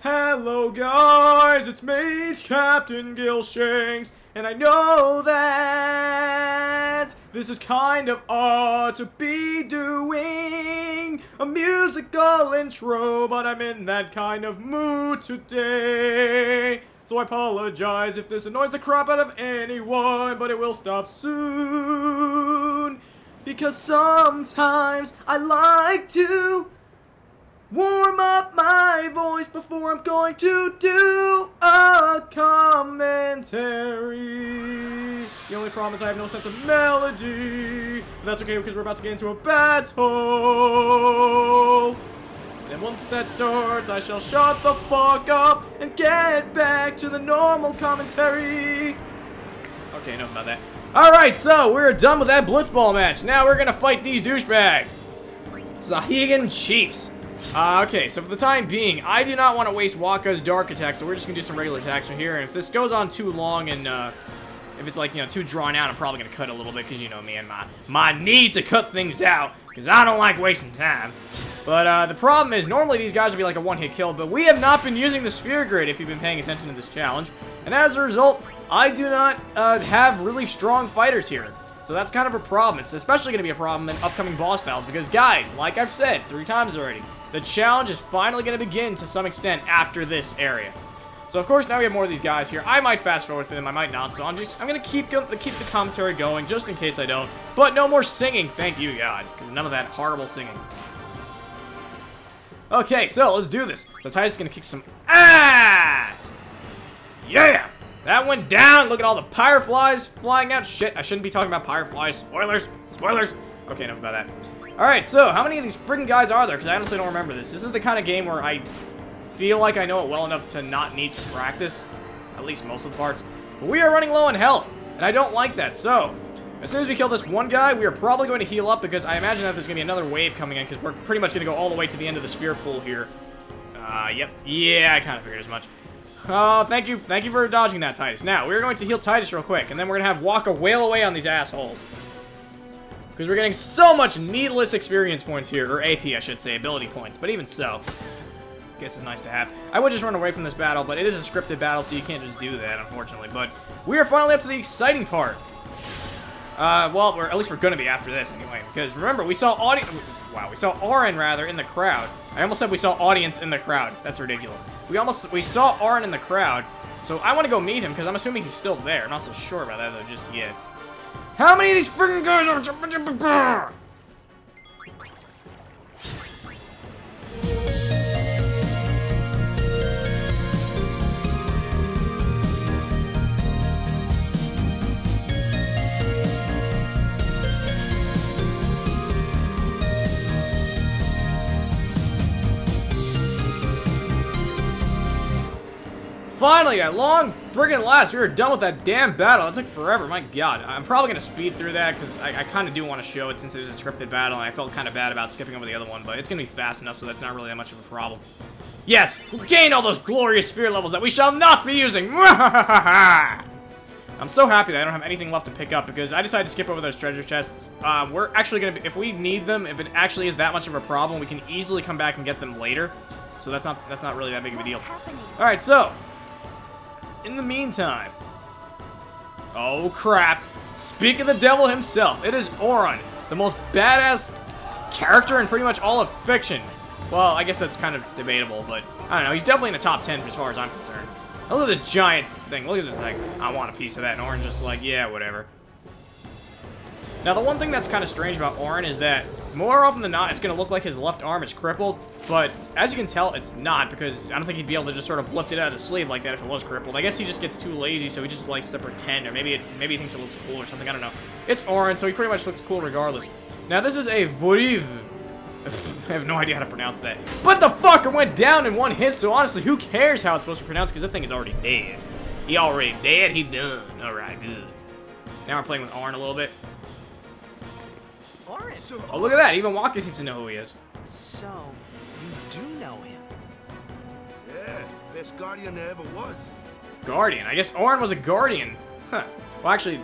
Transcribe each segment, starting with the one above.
Hello guys, it's me, Captain Gilshanks, and I know that this is kind of odd to be doing a musical intro, but I'm in that kind of mood today. So I apologize if this annoys the crap out of anyone, but it will stop soon. Because sometimes I like to warm up my voice before I'm going to do a commentary. The only problem is I have no sense of melody. But that's okay because we're about to get into a battle. And once that starts, I shall shut the fuck up and get back to the normal commentary. Okay, enough about that. Alright, so we're done with that blitzball match. Now we're gonna fight these douchebags. Zahegan Chiefs. Okay, so for the time being, I do not want to waste Wakka's dark attack, so we're just gonna do some regular attacks from here. And if this goes on too long and if it's like, you know, too drawn out, I'm probably gonna cut a little bit because you know me and my need to cut things out because I don't like wasting time. But the problem is normally these guys would be like a one-hit kill, but we have not been using the sphere grid if you've been paying attention to this challenge, and as a result, I do not have really strong fighters here. So that's kind of a problem. It's especially going to be a problem in upcoming boss battles because, guys, like I've said 3 times already, the challenge is finally going to begin to some extent after this area. So, of course, now we have more of these guys here. I might fast forward through them, I might not, so I'm going to keep the commentary going just in case I don't. But no more singing, thank you, God, because none of that horrible singing. Okay, so let's do this. So Tidus is going to kick some ass! Yeah! That went down! Look at all the fireflies flying out. Shit, I shouldn't be talking about fireflies. Spoilers! Spoilers! Okay, enough about that. Alright, so how many of these freaking guys are there? Because I honestly don't remember this. This is the kind of game where I feel like I know it well enough to not need to practice. At least most of the parts. But we are running low on health, and I don't like that. So, as soon as we kill this one guy, we are probably going to heal up because I imagine that there's going to be another wave coming in because we're pretty much going to go all the way to the end of the sphere pool here. Yep. Yeah, I kind of figured as much. Oh, thank you for dodging that, Tidus. Now, we're going to heal Tidus real quick, and then we're going to have Wakka wail away on these assholes. Because we're getting so much needless experience points here, or AP, I should say, ability points, but even so, I guess it's nice to have. I would just run away from this battle, but it is a scripted battle, so you can't just do that, unfortunately. But we are finally up to the exciting part. Well, at least we're going to be after this, anyway, because remember, we saw we saw Auron, rather, in the crowd. I almost said we saw audience in the crowd. That's ridiculous. We saw Auron in the crowd, so I want to go meet him, because I'm assuming he's still there. I'm not so sure about that, though, just yet. How many of these freaking guys are... Finally, at long friggin' last, we were done with that damn battle. It took forever, my god. I'm probably going to speed through that because I kind of do want to show it since it is a scripted battle, and I felt kind of bad about skipping over the other one, but it's going to be fast enough, so that's not really that much of a problem. Yes, we gained all those glorious sphere levels that we shall not be using. I'm so happy that I don't have anything left to pick up because I decided to skip over those treasure chests. We're actually going to, if we need them, if it actually is that much of a problem, we can easily come back and get them later. So that's not really that big of a deal. All right, so in the meantime, oh crap, speak of the devil himself, it is Auron, the most badass character in pretty much all of fiction. Well, I guess that's kind of debatable, but I don't know, he's definitely in the top 10 as far as I'm concerned. Oh, look at this giant thing, look at this, like, I want a piece of that, and Auron's just like, yeah, whatever. Now, the one thing that's kind of strange about Auron is that more often than not, it's going to look like his left arm is crippled, but as you can tell, it's not, because I don't think he'd be able to just sort of lift it out of the sleeve like that if it was crippled. I guess he just gets too lazy, so he just likes to pretend, or maybe he thinks it looks cool or something, I don't know. It's Auron, so he pretty much looks cool regardless. Now, this is a Voriv. I have no idea how to pronounce that. But the fucker went down in one hit, so honestly, who cares how it's supposed to pronounce, because that thing is already dead. He already dead, he done. Alright, good. Now we're playing with Auron a little bit. Oh, look at that. Even Wakka seems to know who he is. So, you do know him? Yeah, best guardian there ever was. Guardian? I guess Auron was a guardian. Huh. Well, actually,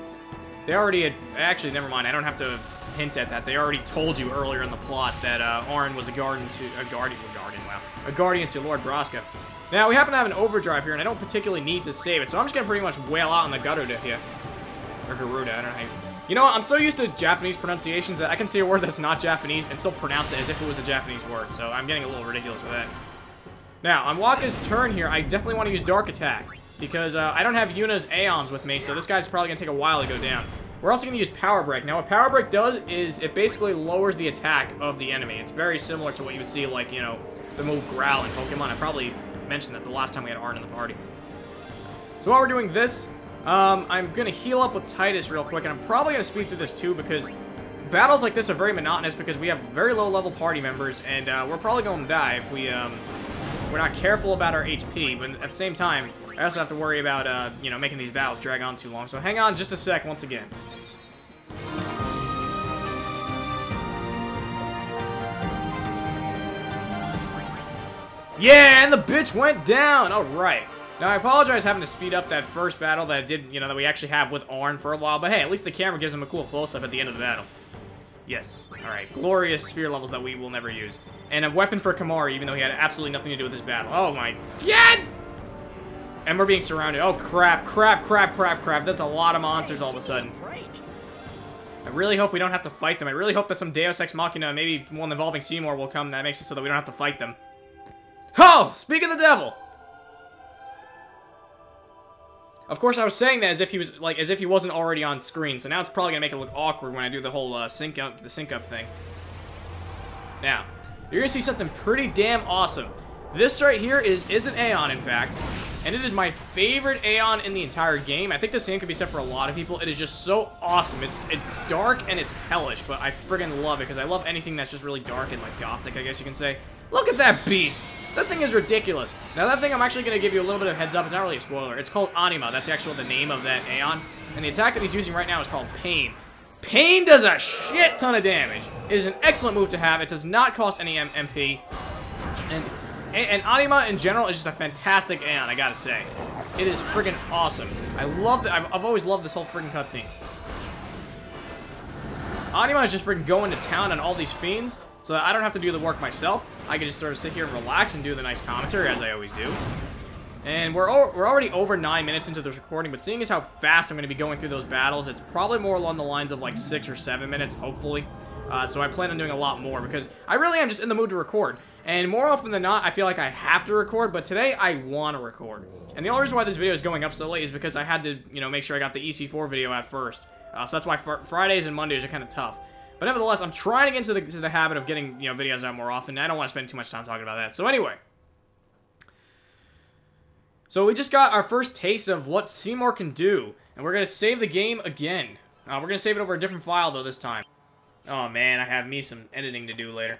they already had... Actually, never mind. I don't have to hint at that. They already told you earlier in the plot that Auron was a guardian to... A guardian, wow. a guardian to Lord Braska. Now, we happen to have an overdrive here, and I don't particularly need to save it, so I'm just gonna pretty much wail out on the Garuda here. Or Garuda, I don't know how you know what, I'm so used to Japanese pronunciations that I can see a word that's not Japanese and still pronounce it as if it was a Japanese word, so I'm getting a little ridiculous with that. Now, on Wakka's turn here, I definitely want to use Dark Attack, because I don't have Yuna's Aeons with me, so this guy's probably going to take a while to go down. We're also going to use Power Break. Now, what Power Break does is it basically lowers the attack of the enemy. It's very similar to what you would see, like, you know, the move Growl in Pokemon. I probably mentioned that the last time we had Arn in the party. So while we're doing this, I'm going to heal up with Tidus real quick, and I'm probably going to speed through this too, because battles like this are very monotonous because we have very low-level party members, and we're probably going to die if we're not careful about our HP, but at the same time, I also have to worry about, you know, making these battles drag on too long. So hang on just a sec once again. Yeah, and the bitch went down! Alright. Now, I apologize having to speed up that first battle that I did, you know, that we actually have with Arn for a while, but hey, at least the camera gives him a cool close-up at the end of the battle. Yes. Alright. Glorious sphere levels that we will never use. And a weapon for Kamari, even though he had absolutely nothing to do with this battle. Oh my god! And we're being surrounded. Oh crap, crap, crap, crap, crap. That's a lot of monsters all of a sudden. I really hope we don't have to fight them. I really hope that some Deus Ex Machina, maybe one involving Seymour, will come that makes it so that we don't have to fight them. Oh! Speak of the devil! Of course, I was saying that as if he was, like, as if he wasn't already on screen, so now it's probably gonna make it look awkward when I do the whole, sync up thing. Now, you're gonna see something pretty damn awesome. This right here is an Aeon, in fact, and it is my favorite Aeon in the entire game. I think the same could be said for a lot of people. It is just so awesome. It's dark and it's hellish, but I friggin' love it, because I love anything that's just really dark and, like, gothic, I guess you can say. Look at that beast! That thing is ridiculous. Now, that thing, I'm actually going to give you a little bit of heads up. It's not really a spoiler. It's called Anima. That's actually the name of that Aeon. And the attack that he's using right now is called Pain. Pain does a shit ton of damage. It is an excellent move to have. It does not cost any MP. And Anima, in general, is just a fantastic Aeon, I gotta say. It is friggin' awesome. I love it. I've always loved this whole friggin' cutscene. Anima is just friggin' going to town on all these fiends, so that I don't have to do the work myself. I can just sort of sit here and relax and do the nice commentary, as I always do. And we're already over 9 minutes into this recording, but seeing as how fast I'm going to be going through those battles, it's probably more along the lines of like 6 or 7 minutes, hopefully. So I plan on doing a lot more, because I really am just in the mood to record. And more often than not, I feel like I have to record, but today I want to record. And the only reason why this video is going up so late is because I had to, you know, make sure I got the EC4 video out first. So that's why Fridays and Mondays are kind of tough. But nevertheless, I'm trying to get into the habit of getting, you know, videos out more often. I don't want to spend too much time talking about that. So anyway. So we just got our first taste of what Seymour can do. And we're going to save the game again. We're going to save it over a different file, though, this time. Oh, man, I have me some editing to do later.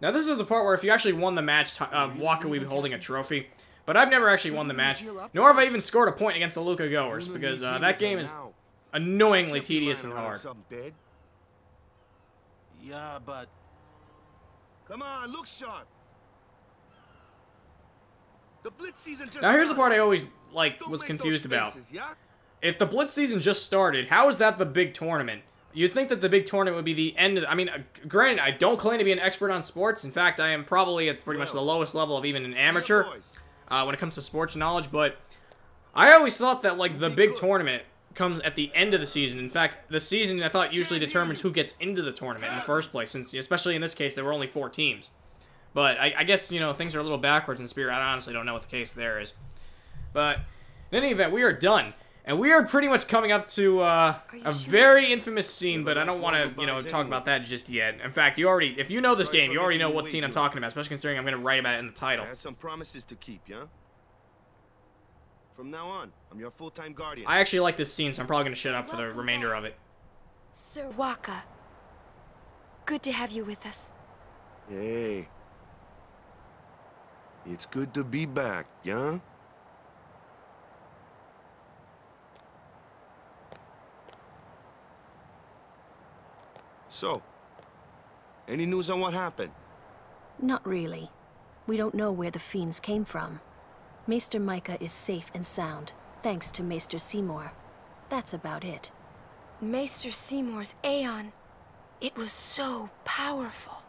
Now, this is the part where if you actually won the match, Wakka will be holding a trophy. But I've never actually won the match. Nor have I even scored a point against the Luca Goers. Because that game is annoyingly tedious and hard. Yeah, but... Come on, look sharp. The Blitz season just now, here's the part I always, Don't was make confused those about. faces, yeah? If the Blitz season just started, how is that the big tournament? You'd think that the big tournament would be the end of the... I mean, granted, I don't claim to be an expert on sports. In fact, I am probably at pretty much the lowest level of even an amateur when it comes to sports knowledge, but I always thought that, like, the big tournament comes at the end of the season. In fact, the season, I thought, usually determines who gets into the tournament in the first place, since, especially in this case, there were only 4 teams. But I guess, you know, things are a little backwards in Spirit. I honestly don't know what the case there is. But, in any event, we are done. And we are pretty much coming up to a very infamous scene, but I don't want to, you know, talk about that just yet. In fact, if you know this game, you already know what scene I'm talking about, especially considering I'm going to write about it in the title. I have some promises to keep, yeah? From now on, I'm your full-time guardian. I actually like this scene, so I'm probably going to shut up for the remainder of it. Sir Wakka, good to have you with us. Hey. It's good to be back, yeah? So, any news on what happened? Not really. We don't know where the fiends came from. Maester Micah is safe and sound, thanks to Maester Seymour. That's about it. Maester Seymour's Aeon. It was so powerful.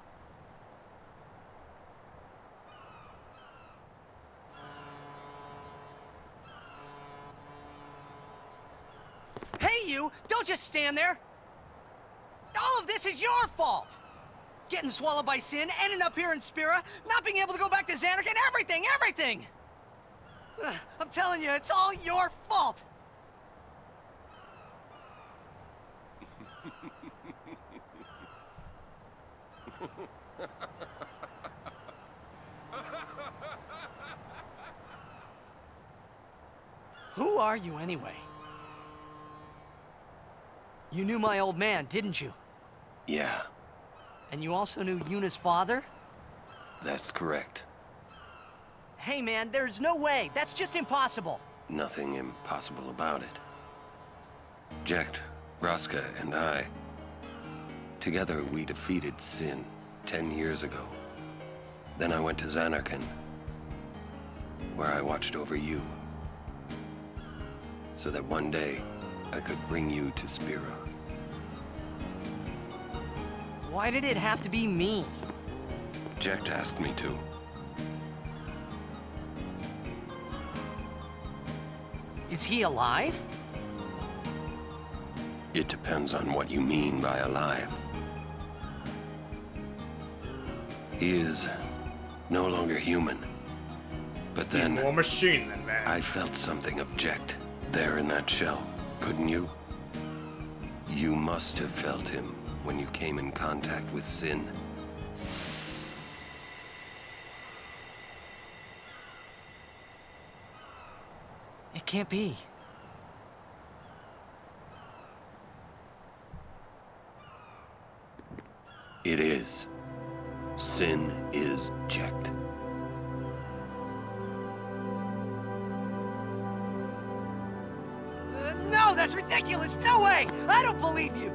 you. Don't just stand there. All of this is your fault. Getting swallowed by sin, ending up here in Spira, not being able to go back to Xanarkand, everything! I'm telling you, it's all your fault. Who are you anyway? You knew my old man, didn't you? Yeah, And you also knew Yuna's father? that's correct. Hey man, there's no way. That's just impossible. Nothing impossible about it. Jecht, Vraska, and I, together we defeated Sin 10 years ago. Then I went to Xanarkand, where I watched over you, so that one day I could bring you to Spira. Why did it have to be me? Jecht asked me to. Is he alive? It depends on what you mean by alive. He is no longer human. But then More machine than man. I felt something of Jecht there in that shell, couldn't you? You must have felt him when you came in contact with Sin. It can't be. It is. Sin is Jecht. No, that's ridiculous! No way! I don't believe you!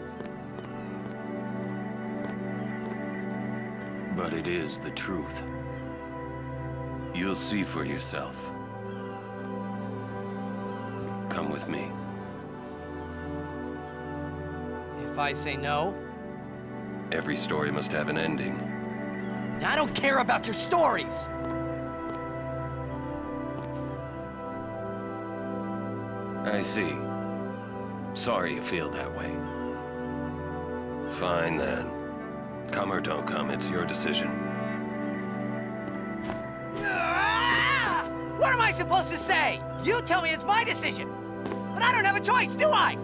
But it is the truth. You'll see for yourself. Come with me. If I say no, Every story must have an ending. I don't care about your stories! I see. Sorry you feel that way. Fine then. Come or don't come, it's your decision. Ah! What am I supposed to say? You tell me it's my decision. But I don't have a choice, do I?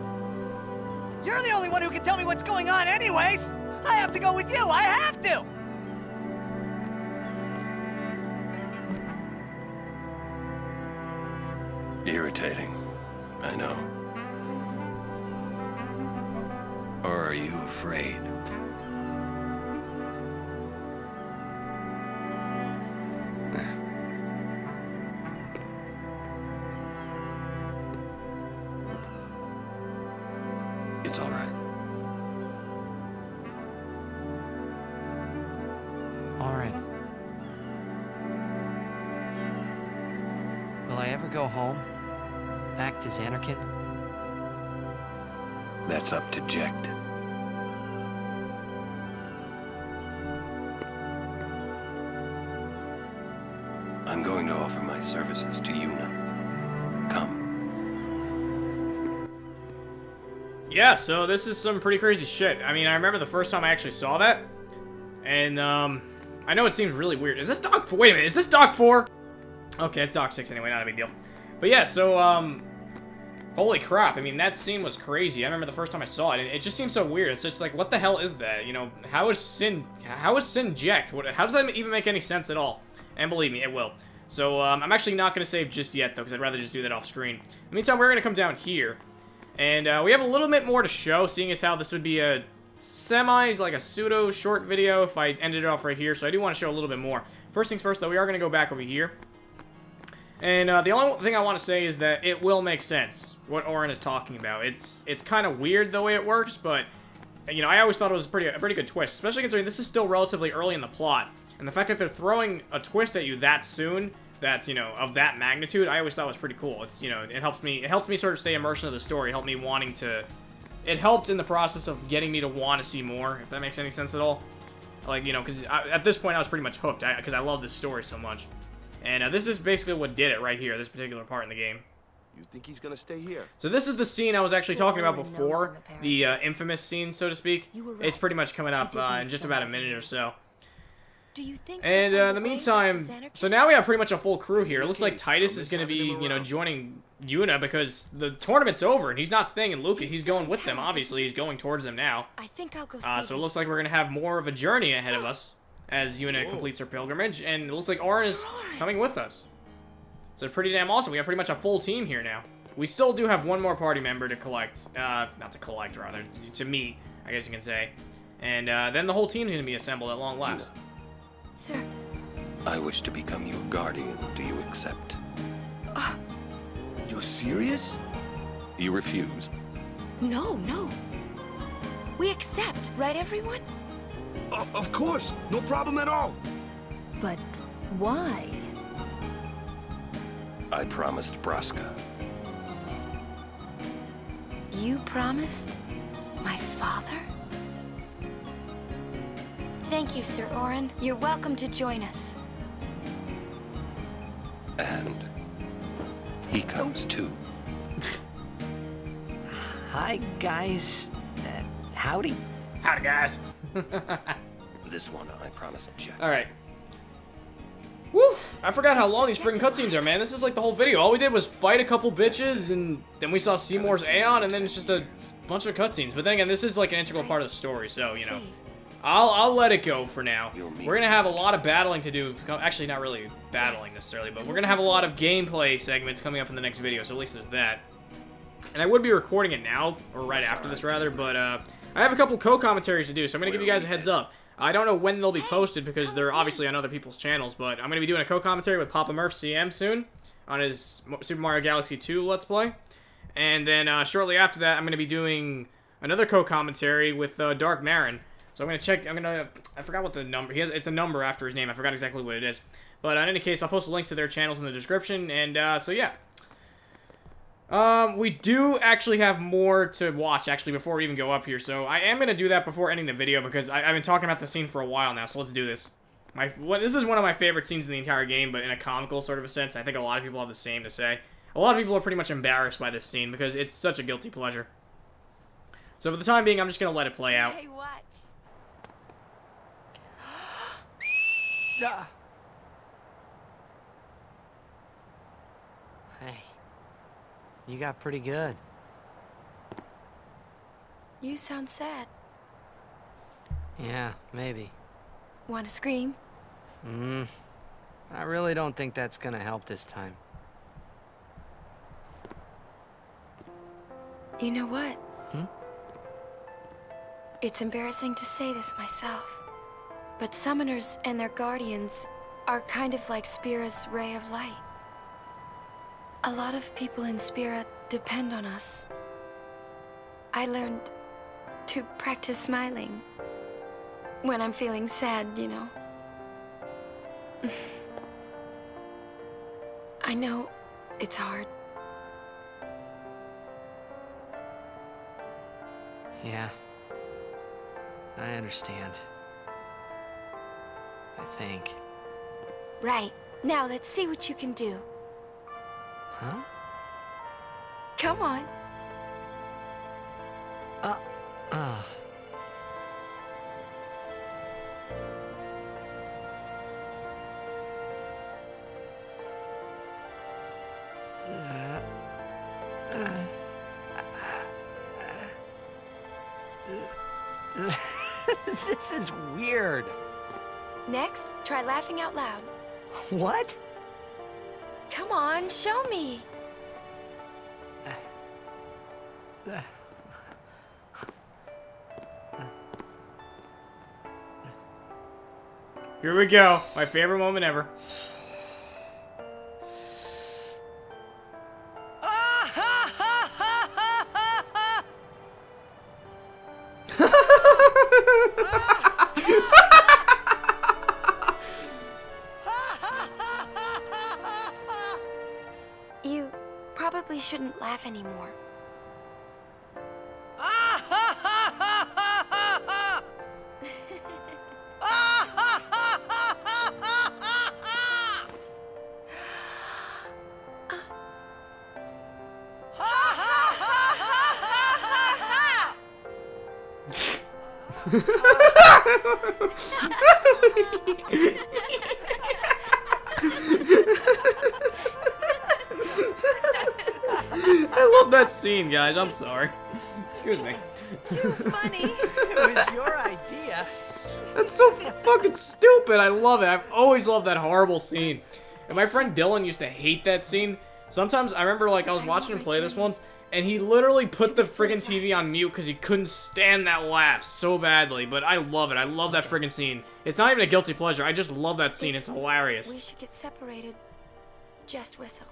You're the only one who can tell me what's going on anyways. I have to go with you, I have to! Irritating, I know. Or are you afraid? It's all right. All right. Will I ever go home? Back to Xanarkand? That's up to Jecht. I'm going to offer my services to Yuna. Come. Yeah, so this is some pretty crazy shit. I mean, I remember the first time I actually saw that, and, I know it seems really weird. Is this Doc 4? Wait a minute, is this Doc 4? Okay, it's Doc 6 anyway, not a big deal. But yeah, so, holy crap, I mean, that scene was crazy. I remember the first time I saw it, and it just seems so weird. It's just like, what the hell is that? You know, how is Sin Jecht? How does that even make any sense at all? And believe me, it will. So, I'm actually not going to save just yet, though, because I'd rather just do that off screen. In the meantime, we're going to come down here. And, we have a little bit more to show, seeing as how this would be a like a pseudo-short video if I ended it off right here. So I do want to show a little bit more. First things first, though, we are going to go back over here. And, the only thing I want to say is that it will make sense, what Orin is talking about. It's kind of weird the way it works, but, you know, I always thought it was a pretty good twist, especially considering this is still relatively early in the plot. And the fact that they're throwing a twist at you that soon, that's, you know, of that magnitude, I always thought was pretty cool. It's, you know, it helped me sort of stay immersed into the story, it helped me wanting to, it helped in the process of getting me to want to see more, if that makes any sense at all. Like, you know, because at this point I was pretty much hooked, because I love this story so much. And this is basically what did it right here, this particular part in the game. You think he's gonna stay here? So this is the scene I was actually talking about Orin knows before, him, apparently. the infamous scene, so to speak. You were It's right. pretty much coming up He did in need just about a someone. minute or so. Do you think And he'll in find the a way meantime, back to Xanarkand? so now we have pretty much a full crew here. It looks like Okay, Titus I'll is going to miss be, having him around. joining Yuna because the tournament's over and he's not staying in Lucas. He's He's still going in with them, town, obviously. He's going towards them now. I think I'll go see So it him. looks like we're going to have more of a journey ahead of us as Yuna completes her pilgrimage. And it looks like Orin is coming with us. So pretty damn awesome. We have pretty much a full team here now. We still do have one more party member to collect. Not to collect, rather. To meet, I guess you can say. And then the whole team's going to be assembled at long last. Sir, I wish to become your guardian. Do you accept? You're serious? You refuse. no. We accept, right, everyone? Of course. No problem at all. But why? I promised Braska. You promised? My father? Thank you, Sir Orin. You're welcome to join us. And he comes too. Hi, guys. Howdy. Howdy, guys. This one I promised Jack. Alright. Woo! I forgot how long these freaking cutscenes are, man. This is like the whole video. All we did was fight a couple bitches, and then we saw Seymour's Aeon, and then it's just a bunch of cutscenes. But then again, this is like an integral part of the story, so, you know. I'll let it go for now. We're gonna have a lot of battling to do. Actually, not really battling necessarily, but we're gonna have a lot of gameplay segments coming up in the next video, so at least there's that. And I would be recording it now, or right after this, rather, but I have a couple co-commentaries to do, so I'm gonna give you guys a heads up. I don't know when they'll be posted because they're obviously on other people's channels, but I'm going to be doing a co-commentary with Papa Murph CM soon on his Super Mario Galaxy 2 Let's Play. And then shortly after that, I'm going to be doing another co-commentary with Dark Marin. So I'm going to check, I forgot what the number, it's a number after his name, I forgot exactly what it is. But in any case, I'll post links to their channels in the description, and so yeah. We do actually have more to watch, actually, before we even go up here, so I am going to do that before ending the video, because I've been talking about the scene for a while now, so let's do this. This is one of my favorite scenes in the entire game, but in a comical sort of a sense. I think a lot of people have the same to say. A lot of people are pretty much embarrassed by this scene, because it's such a guilty pleasure. So for the time being, I'm just going to let it play out. Hey, watch. Hey. You got pretty good. You sound sad. Yeah, maybe. Want to scream? I really don't think that's gonna help this time. You know what? Hmm? It's embarrassing to say this myself, but summoners and their guardians are kind of like Spira's ray of light. A lot of people in Spira depend on us. I learned to practice smiling when I'm feeling sad, you know. I know it's hard. Yeah. I understand. I think. Right. Now let's see what you can do. Huh? Come on. This is weird. Next, try laughing out loud. What? Come on, show me. Here we go. My favorite moment ever. You probably shouldn't laugh anymore. I love that scene, guys. I'm sorry. Excuse me. Too funny. It was your idea. That's so fucking stupid. I love it. I've always loved that horrible scene. And my friend Dylan used to hate that scene. Sometimes, I remember, like, I was watching him play this once, and he literally put the friggin' TV on mute because he couldn't stand that laugh so badly. But I love it. I love that friggin' scene. It's not even a guilty pleasure. I just love that scene. It's hilarious. We should get separated. Just whistle.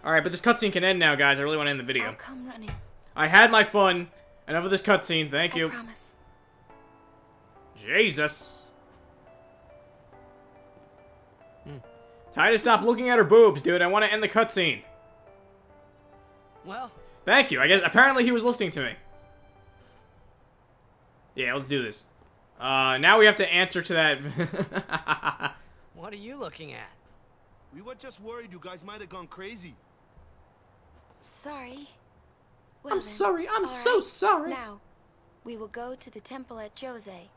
Alright, but this cutscene can end now, guys. I really want to end the video. I'll come running. I had my fun. Enough of this cutscene. Thank you. I promise. Jesus. Tidus, stop looking at her boobs, dude. I want to end the cutscene. Well, Thank you. I guess apparently he was listening to me. Yeah, let's do this. Now we have to answer to that. what are you looking at? We were just worried you guys might have gone crazy. Sorry. Well, I'm then, sorry. I'm all so right. sorry. Now, we will go to the temple at Jose.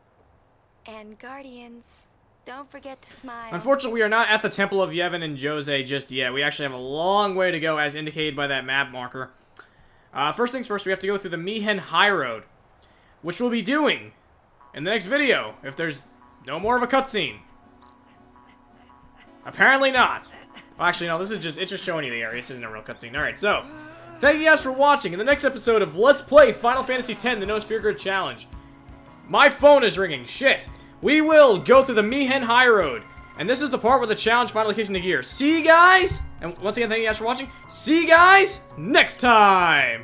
And Guardians, don't forget to smile. Unfortunately, we are not at the Temple of Yevon and Jose just yet. We actually have a long way to go, as indicated by that map marker. First things first, we have to go through the Mihen High Road, which we'll be doing in the next video, if there's no more of a cutscene. Apparently not. Well, actually, no, it's just showing you the area. This isn't a real cutscene. Alright, so, thank you guys for watching. In the next episode of Let's Play Final Fantasy X, the No Sphere Grid Challenge. My phone is ringing. Shit. We will go through the Mihen High Road. And this is the part where the challenge finally kicks into gear. See you guys? And once again, thank you guys for watching. See you guys next time.